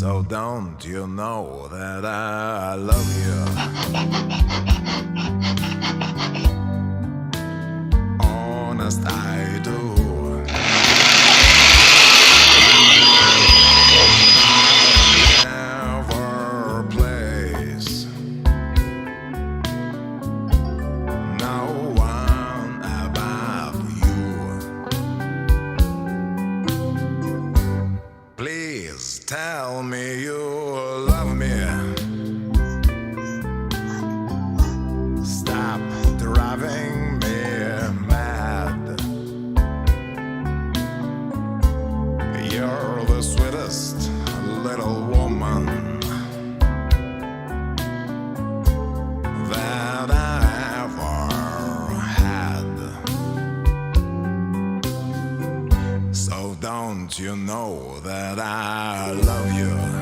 So don't you know that I love you? Honest, I do. Never place no one above you. Please tell me you love me. Stop driving me mad. You're the sweetest little woman that I ever had. So don't you know that I love you?